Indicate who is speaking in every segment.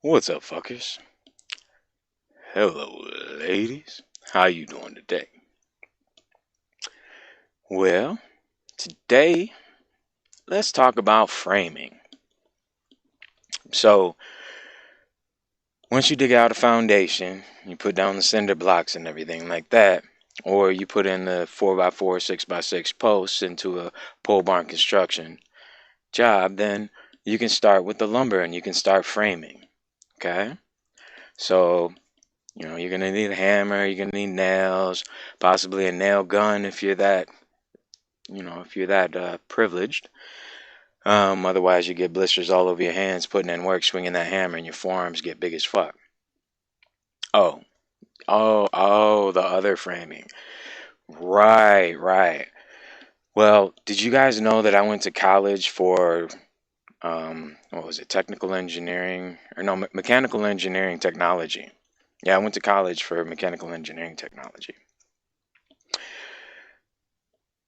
Speaker 1: What's up, fuckers? Hello, ladies. How you doing today? Well, today let's talk about framing. So, once you dig out a foundation, you put down the cinder blocks and everything like that, or you put in the 4x4, 6x6 posts into a pole barn construction job, then you can start with the lumber and you can start framing. Okay? So, you're going to need a hammer, you're going to need nails, possibly a nail gun if you're that privileged. Otherwise, you get blisters all over your hands putting in work, swinging that hammer, and your forearms get big as fuck. Oh, the other framing. Right. Well, did you guys know that I went to college for, what was it, technical engineering? Or no, mechanical engineering technology. Yeah, I went to college for mechanical engineering technology.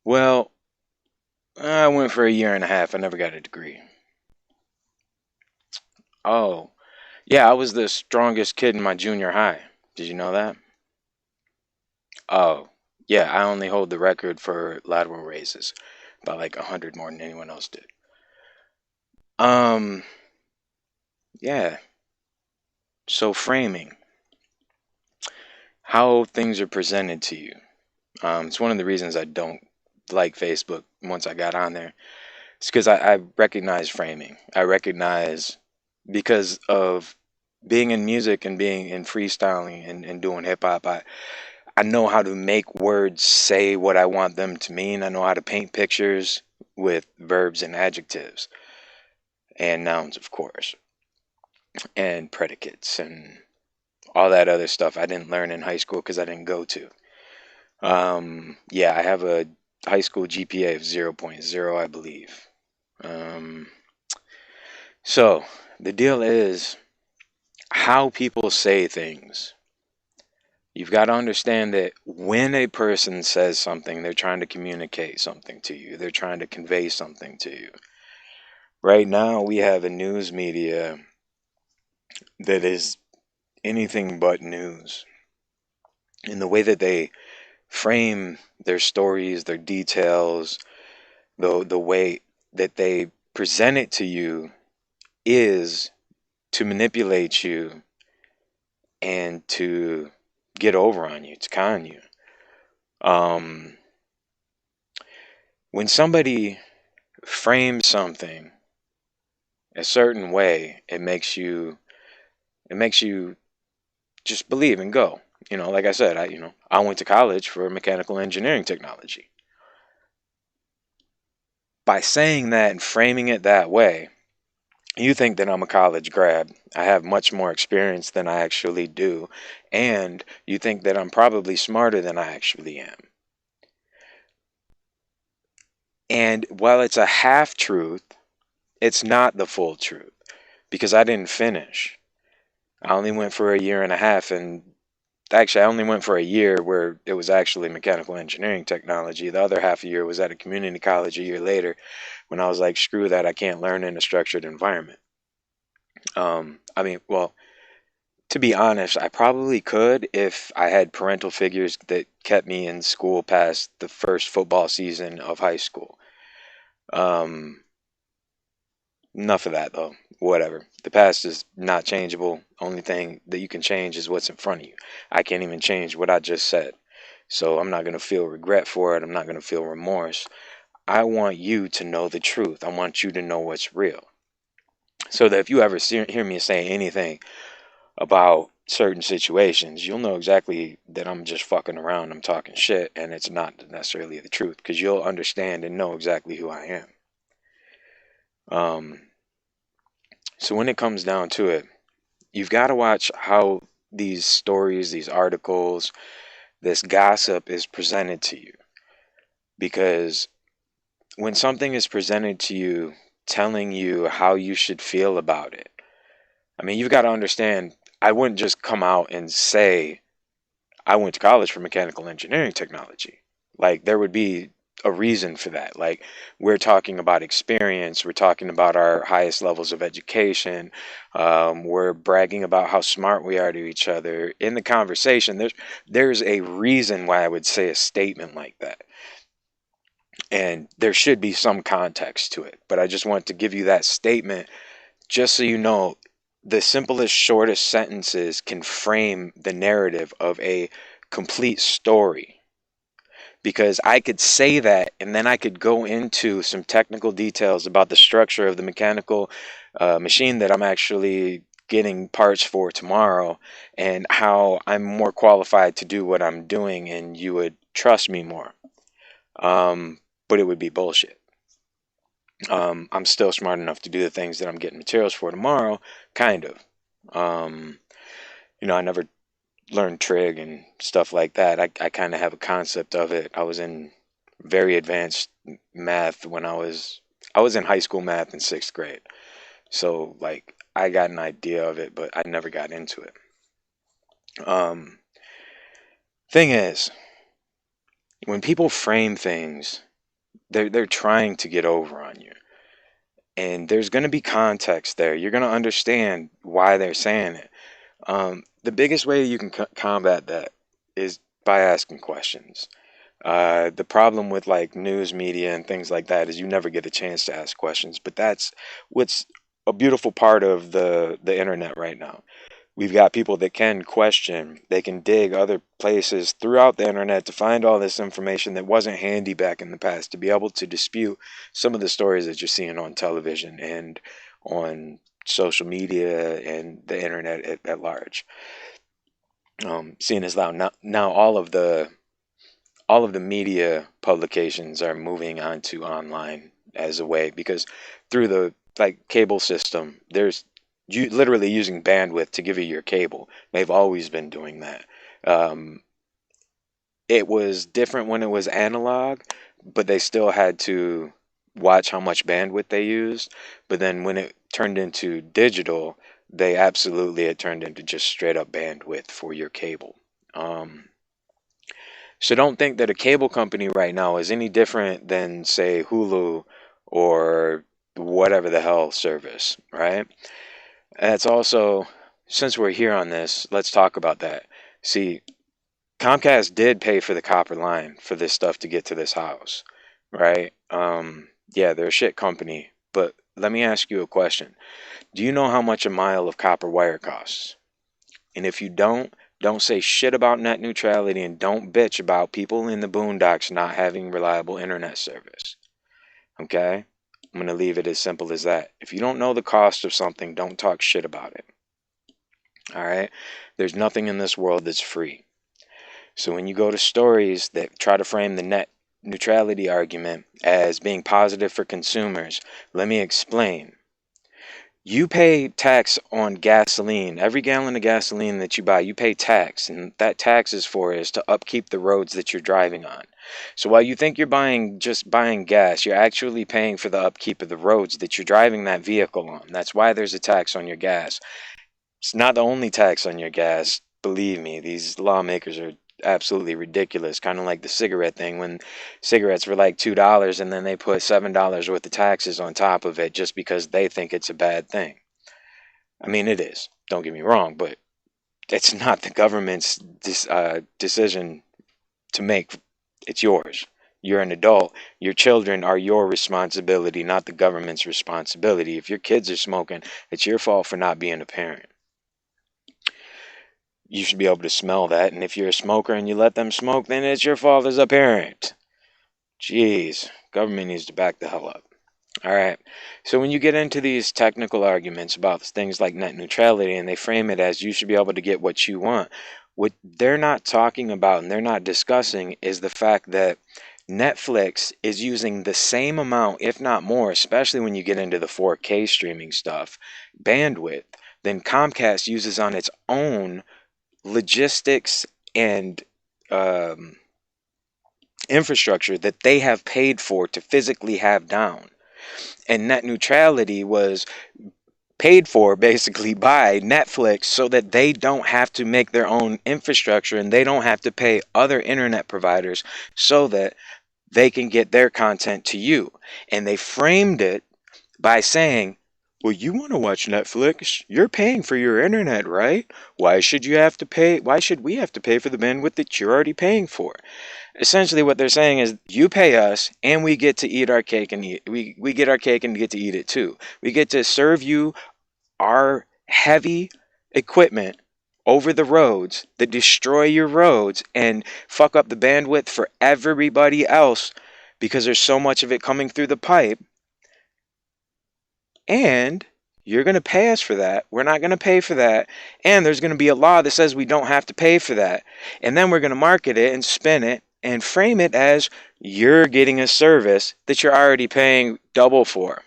Speaker 1: Well, I went for a year and a half. I never got a degree. Oh, yeah, I was the strongest kid in my junior high. Did you know that? Oh, yeah, I only hold the record for lateral raises by like 100 more than anyone else did. Um, yeah. So framing, how things are presented to you. It's one of the reasons I don't like Facebook once I got on there. It's because I recognize framing. I recognize because of being in music and being in freestyling and doing hip hop, I know how to make words say what I want them to mean. I know how to paint pictures with verbs and adjectives and nouns, of course, and predicates and all that other stuff I didn't learn in high school because I didn't go to. Yeah, I have a high school GPA of 0.0, I believe. Um, so the deal is how people say things. You've got to understand that when a person says something, they're trying to communicate something to you. They're trying to convey something to you. Right now, we have a news media that is anything but news. In the way that they frame their stories, their details, the way that they present it to you is to manipulate you and to get over on you, to con you. When somebody frames something a certain way, it makes you just believe and go. Like I said, I went to college for mechanical engineering technology. By saying that and framing it that way, you think that I'm a college grad. I have much more experience than I actually do, and you think that I'm probably smarter than I actually am. And while it's a half truth, it's not the full truth because I didn't finish. I only went for a year and a half, and actually, I only went for a year where it was actually mechanical engineering technology. The other half a year was at a community college a year later when I was like, screw that, I can't learn in a structured environment. Well, to be honest, I probably could if I had parental figures that kept me in school past the first football season of high school. Um, Enough of that though. Whatever. The past is not changeable. Only thing that you can change is what's in front of you. I can't even change what I just said. So I'm not going to feel regret for it. I'm not going to feel remorse. I want you to know the truth. I want you to know what's real. So that if you ever hear me say anything about certain situations, you'll know exactly that I'm just fucking around, I'm talking shit, and it's not necessarily the truth, because you'll understand and know exactly who I am. So when it comes down to it, you've got to watch how these stories, these articles, this gossip is presented to you. Because when something is presented to you, telling you how you should feel about it, I mean, you've got to understand, I wouldn't just come out and say, I went to college for mechanical engineering technology. Like, there would be a reason for that. Like, we're talking about experience, we're talking about our highest levels of education, we're bragging about how smart we are to each other in the conversation. There's a reason why I would say a statement like that, and there should be some context to it. But I just want to give you that statement just so you know, the simplest, shortest sentences can frame the narrative of a complete story. Because I could say that, and then I could go into some technical details about the structure of the mechanical machine that I'm actually getting parts for tomorrow, and how I'm more qualified to do what I'm doing, and you would trust me more. But it would be bullshit. I'm still smart enough to do the things that I'm getting materials for tomorrow, kind of. Um, I never learned trig and stuff like that. I kind of have a concept of it. I was in very advanced math when I was in high school math in sixth grade. So like I got an idea of it, but I never got into it. Um, thing is, when people frame things, they're trying to get over on you. And there's going to be context there. You're going to understand why they're saying it. The biggest way you can combat that is by asking questions. The problem with like news media and things like that is you never get a chance to ask questions. But that's what's a beautiful part of the internet right now. We've got people that can question, they can dig other places throughout the internet to find all this information that wasn't handy back in the past, to be able to dispute some of the stories that you're seeing on television and on social media and the internet at large. Seeing as now all of the media publications are moving onto online as a way, because through the like cable system, there's you literally using bandwidth to give you your cable. They've always been doing that. Um, it was different when it was analog, but they still had to watch how much bandwidth they used. But then when it turned into digital, they absolutely it turned into just straight up bandwidth for your cable. Um, so don't think that a cable company right now is any different than, say, Hulu or whatever the hell service, right? That's also, since we're here on this, let's talk about that. See, Comcast did pay for the copper line for this stuff to get to this house, right? Yeah, they're a shit company, but let me ask you a question. Do you know how much a mile of copper wire costs? And if you don't say shit about net neutrality, and don't bitch about people in the boondocks not having reliable internet service. Okay? I'm going to leave it as simple as that. If you don't know the cost of something, don't talk shit about it. All right? There's nothing in this world that's free. So when you go to stories that try to frame the net neutrality argument as being positive for consumers, let me explain. You pay tax on gasoline. Every gallon of gasoline that you buy, you pay tax. And that tax is to upkeep the roads that you're driving on. So while you think you're just buying gas, you're actually paying for the upkeep of the roads that you're driving that vehicle on. That's why there's a tax on your gas. It's not the only tax on your gas. Believe me, these lawmakers are absolutely ridiculous. Kind of like the cigarette thing, when cigarettes were like $2 and then they put $7 worth of taxes on top of it just because they think it's a bad thing. I mean, it is. Don't get me wrong, but it's not the government's decision to make. It's yours. You're an adult. Your children are your responsibility, not the government's responsibility. If your kids are smoking, it's your fault for not being a parent. You should be able to smell that. And if you're a smoker and you let them smoke, then it's your fault as a parent. Jeez. Government needs to back the hell up. All right. So when you get into these technical arguments about things like net neutrality and they frame it as you should be able to get what you want, what they're not talking about and they're not discussing is the fact that Netflix is using the same amount, if not more, especially when you get into the 4K streaming stuff, bandwidth, than Comcast uses on its own logistics and um, infrastructure that they have paid for to physically have down. And net neutrality was paid for basically by Netflix so that they don't have to make their own infrastructure and they don't have to pay other internet providers so that they can get their content to you. And they framed it by saying, well, you want to watch Netflix? You're paying for your internet, right? Why should you have to pay? Why should we have to pay for the bandwidth that you're already paying for? Essentially what they're saying is you pay us and we get to eat our cake and we get our cake and get to eat it too. We get to serve you our heavy equipment over the roads that destroy your roads and fuck up the bandwidth for everybody else because there's so much of it coming through the pipe. And you're going to pay us for that. We're not going to pay for that. And there's going to be a law that says we don't have to pay for that. And then we're going to market it and spin it and frame it as you're getting a service that you're already paying double for,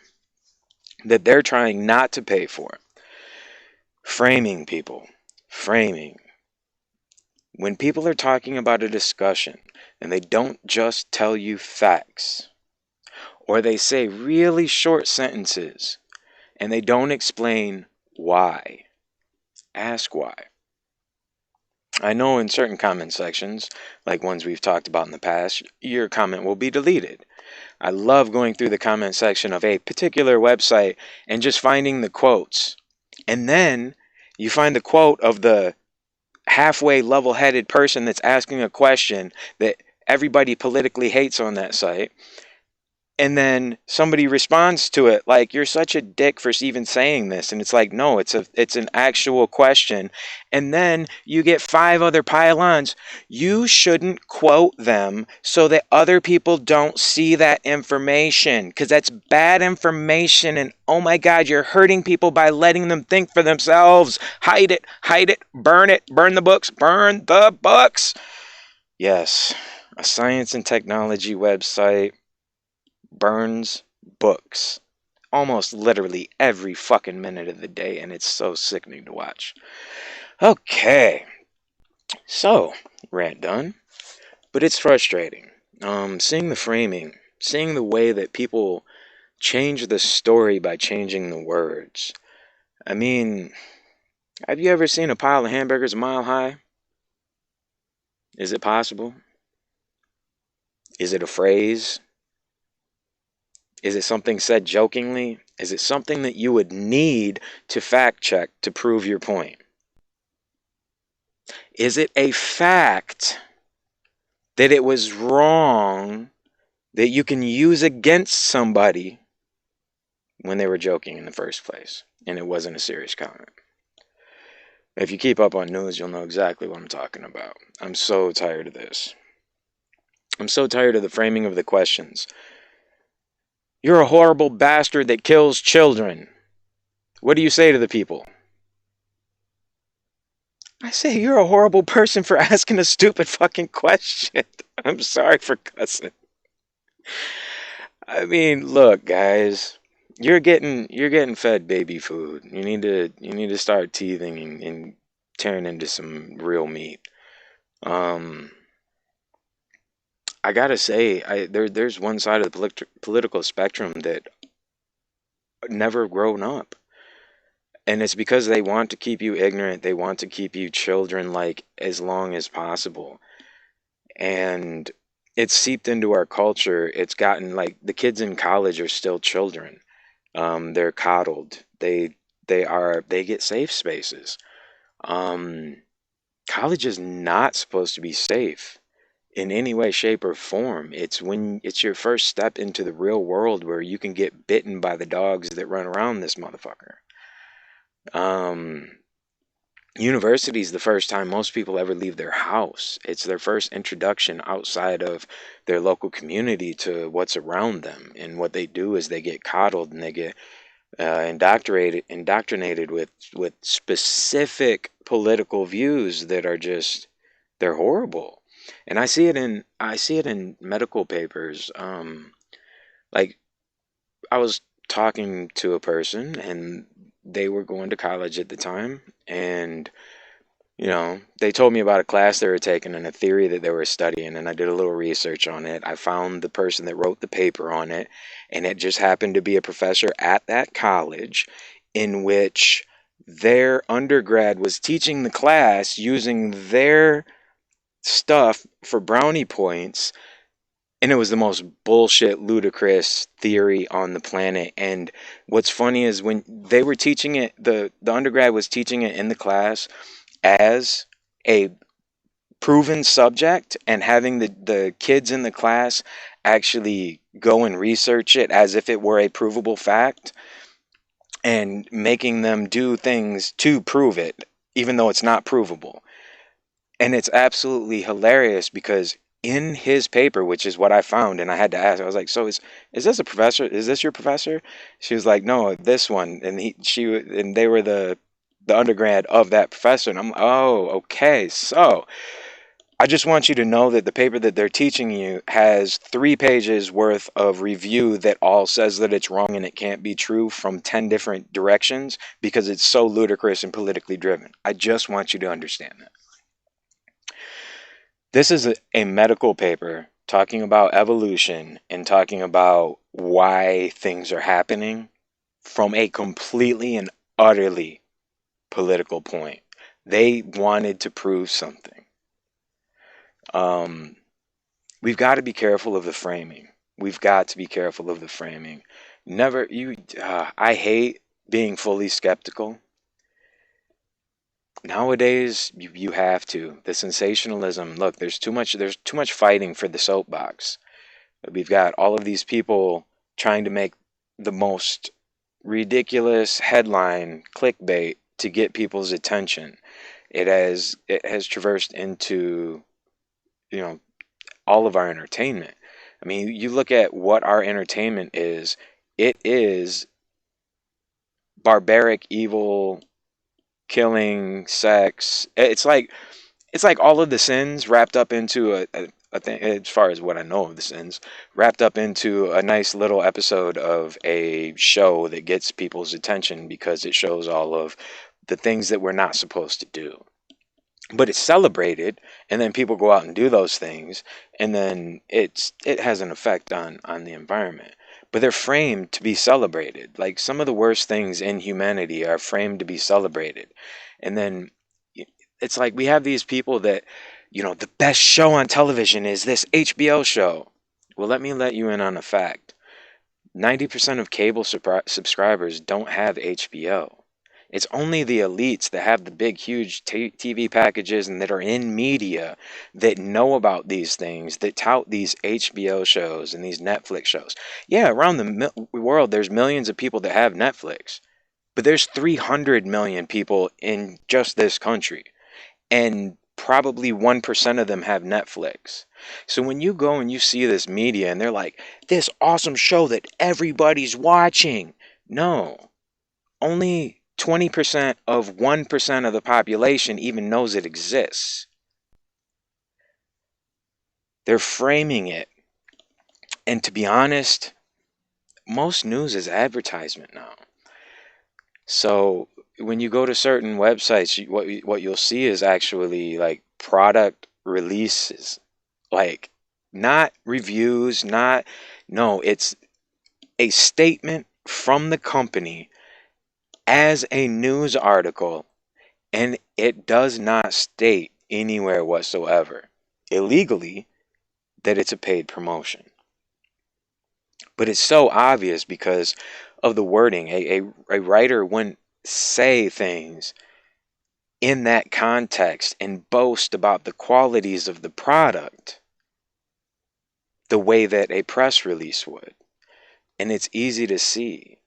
Speaker 1: that they're trying not to pay for. Framing, people. Framing. When people are talking about a discussion and they don't just tell you facts, or they say really short sentences and they don't explain why, ask why. I know in certain comment sections, like ones we've talked about in the past, your comment will be deleted. I love going through the comment section of a particular website and just finding the quotes. And then you find the quote of the halfway level-headed person that's asking a question that everybody politically hates on that site. And then somebody responds to it like, you're such a dick for even saying this. And it's like, no, it's an actual question. And then you get 5 other pylons. You shouldn't quote them so that other people don't see that information, because that's bad information. And oh my God, you're hurting people by letting them think for themselves. Hide it, burn the books, burn the books. Yes, a science and technology website burns books almost literally every fucking minute of the day, and it's so sickening to watch. Okay, so rant done, but it's frustrating seeing the framing, seeing the way that people change the story by changing the words. I mean, have you ever seen a pile of hamburgers a mile high? Is it possible? Is it a phrase? Is it something said jokingly? Is it something that you would need to fact check to prove your point? Is it a fact that it was wrong that you can use against somebody when they were joking in the first place and it wasn't a serious comment? If you keep up on news, you'll know exactly what I'm talking about. I'm so tired of this. I'm so tired of the framing of the questions. You're a horrible bastard that kills children. What do you say to the people? I say you're a horrible person for asking a stupid fucking question. I'm sorry for cussing. I mean, look, guys, you're getting fed baby food. You need to start teething and tearing into some real meat. I gotta say, there's one side of the political spectrum that never grown up. And it's because they want to keep you ignorant. They want to keep you children like as long as possible. And it's seeped into our culture. It's gotten like the kids in college are still children. They're coddled. They get safe spaces. College is not supposed to be safe in any way, shape, or form. It's when it's your first step into the real world where you can get bitten by the dogs that run around this motherfucker. University is the first time most people ever leave their house. It's their first introduction outside of their local community to what's around them. And what they do is they get coddled and they get indoctrinated with specific political views that are just, they're horrible. And I see it in medical papers. Like, I was talking to a person and they were going to college at the time, and they told me about a class they were taking and a theory that they were studying, and I did a little research on it. I found the person that wrote the paper on it, and it just happened to be a professor at that college in which their undergrad was teaching the class using their stuff for brownie points, and it was the most bullshit, ludicrous theory on the planet. And what's funny is when they were teaching it, the undergrad was teaching it in the class as a proven subject, and having the kids in the class actually go and research it as if it were a provable fact, and making them do things to prove it, even though it's not provable. And it's absolutely hilarious because in his paper, which is what I found, and I had to ask, I was like, "So is this a professor? Is this your professor?" She was like, "No, this one." And they were the undergrad of that professor. And I'm, oh, okay. So I just want you to know that the paper that they're teaching you has 3 pages worth of review that all says that it's wrong and it can't be true from 10 different directions because it's so ludicrous and politically driven. I just want you to understand that. This is a medical paper talking about evolution and talking about why things are happening from a completely and utterly political point. They wanted to prove something. Um, we've got to be careful of the framing. We've got to be careful of the framing. Never, I hate being fully skeptical. Nowadays, you have to. The sensationalism, look, there's too much fighting for the soapbox. We've got all of these people trying to make the most ridiculous headline clickbait to get people's attention. It has traversed into, you know, all of our entertainment. I mean, you look at what our entertainment is, it is barbaric, evil, killing, sex. It's like all of the sins wrapped up into a thing, as far as what I know of the sins, wrapped up into a nice little episode of a show that gets people's attention because it shows all of the things that we're not supposed to do. But it's celebrated, and then people go out and do those things, and then it has an effect on the environment. But they're framed to be celebrated. Like, some of the worst things in humanity are framed to be celebrated. And then it's like we have these people that, the best show on television is this HBO show. Well, let me let you in on a fact. 90% of cable subscribers don't have HBO. It's only the elites that have the big, huge TV packages and that are in media that know about these things, that tout these HBO shows and these Netflix shows. Yeah, around the world, there's millions of people that have Netflix, but there's 300 million people in just this country, and probably 1% of them have Netflix. So when you go and you see this media and they're like, this awesome show that everybody's watching, no, only 20% of 1% of the population even knows it exists. They're framing it. And to be honest, most news is advertisement now. So when you go to certain websites, what you'll see is actually like product releases, like not reviews, not, no, it's a statement from the company as a news article, and it does not state anywhere whatsoever illegally that it's a paid promotion. But it's so obvious because of the wording. A writer wouldn't say things in that context and boast about the qualities of the product the way that a press release would. And it's easy to see.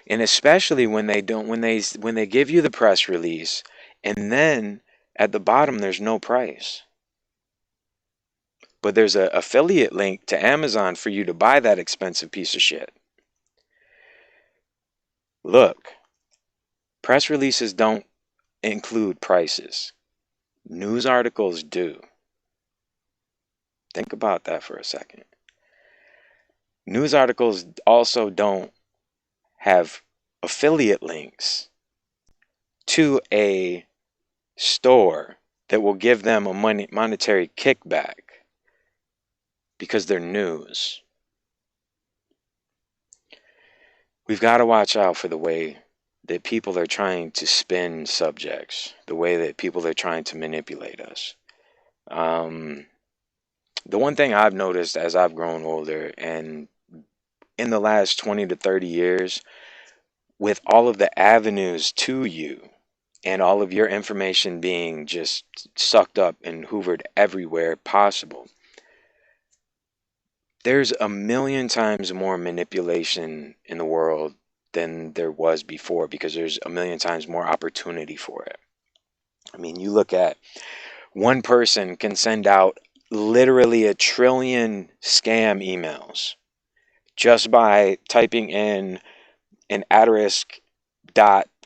Speaker 1: And especially when they don't, when they give you the press release And then at the bottom, there's no price. But there's an affiliate link to Amazon for you to buy that expensive piece of shit. Look, press releases don't include prices. News articles do. Think about that for a second. News articles also don't have affiliate links to a store that will give them a monetary kickback because they're news. We've got to watch out for the way that people are trying to spin subjects, the way that people are trying to manipulate us. The one thing I've noticed as I've grown older and in the last 20 to 30 years, with all of the avenues to you and all of your information being just sucked up and hoovered everywhere possible, there's a million times more manipulation in the world than there was before because there's a million times more opportunity for it. I mean, you look at one person can send out literally a trillion scam emails just by typing in an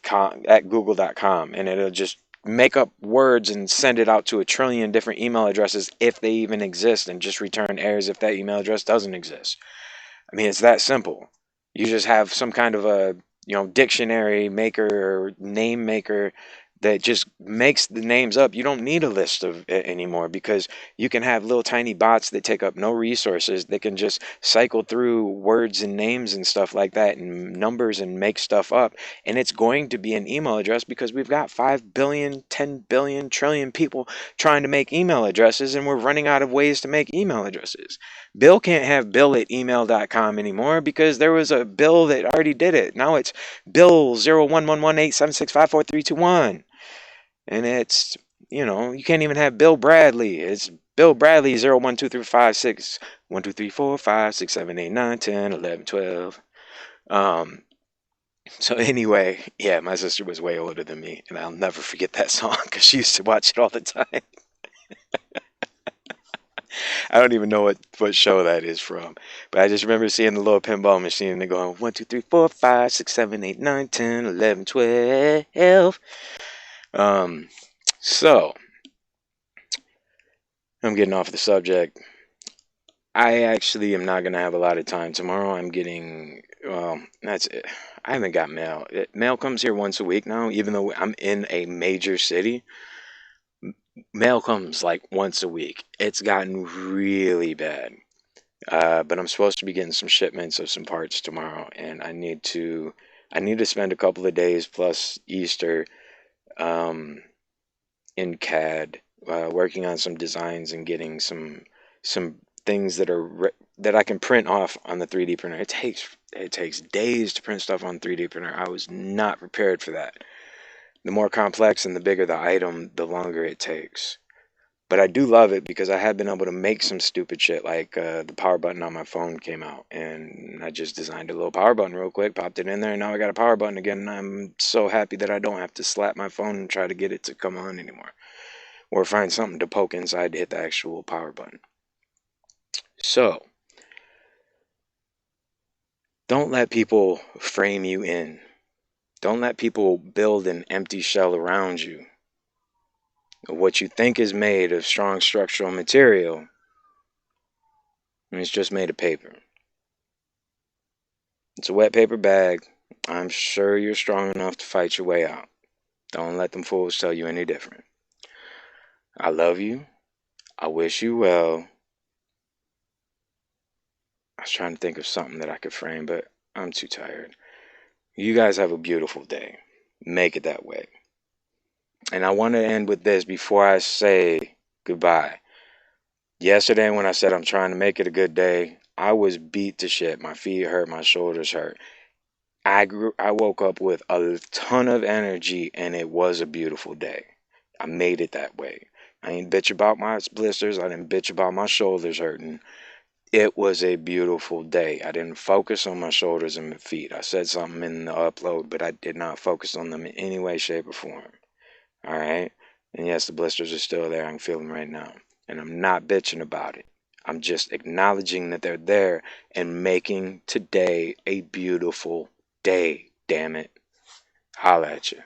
Speaker 1: @com at google.com, and it'll just make up words and send it out to a trillion different email addresses if they even exist, and just return errors if that email address doesn't exist. I mean, it's that simple. You just have some kind of a dictionary maker or name maker that just makes the names up. You don't need a list of it anymore because you can have little tiny bots that take up no resources that can just cycle through words and names and stuff like that and numbers and make stuff up. And it's going to be an email address because we've got 5 billion, 10 billion, trillion people trying to make email addresses, and we're running out of ways to make email addresses. Bill can't have bill@email.com anymore because there was a bill that already did it. Now it's bill 011187654321. And it's, you can't even have Bill Bradley. It's Bill Bradley 012356 123456789101112. So anyway, yeah, my sister was way older than me, and I'll never forget that song because she used to watch it all the time. I don't even know what show that is from, but I just remember seeing the little pinball machine and they're going 123456789101112. So I'm getting off the subject. I actually am not gonna have a lot of time tomorrow. I'm getting, well, that's it. I haven't got mail. Mail comes here once a week now, even though I'm in a major city. Mail comes like once a week. It's gotten really bad. But I'm supposed to be getting some shipments of some parts tomorrow, and I need to spend a couple of days plus Easter um, in CAD, working on some designs and getting some things that I can print off on the 3D printer. It takes days to print stuff on 3D printer. I was not prepared for that. The more complex and the bigger the item, the longer it takes. But I do love it because I have been able to make some stupid shit, like the power button on my phone came out, and I just designed a little power button real quick, popped it in there, and now I got a power button again, and I'm so happy that I don't have to slap my phone and try to get it to come on anymore, or find something to poke inside to hit the actual power button. So, don't let people frame you in. Don't let people build an empty shell around you. What you think is made of strong structural material, and it's just made of paper. It's a wet paper bag. I'm sure you're strong enough to fight your way out. Don't let them fools tell you any different. I love you. I wish you well. I was trying to think of something that I could frame, but I'm too tired. You guys have a beautiful day. Make it that way. And I want to end with this before I say goodbye. Yesterday when I said I'm trying to make it a good day, I was beat to shit. My feet hurt, my shoulders hurt. I woke up with a ton of energy, and it was a beautiful day. I made it that way. I ain't bitch about my blisters. I didn't bitch about my shoulders hurting. It was a beautiful day. I didn't focus on my shoulders and my feet. I said something in the upload, but I did not focus on them in any way, shape, or form. All right. And yes, the blisters are still there. I can feel them right now. And I'm not bitching about it. I'm just acknowledging that they're there and making today a beautiful day. Damn it. Holla at you.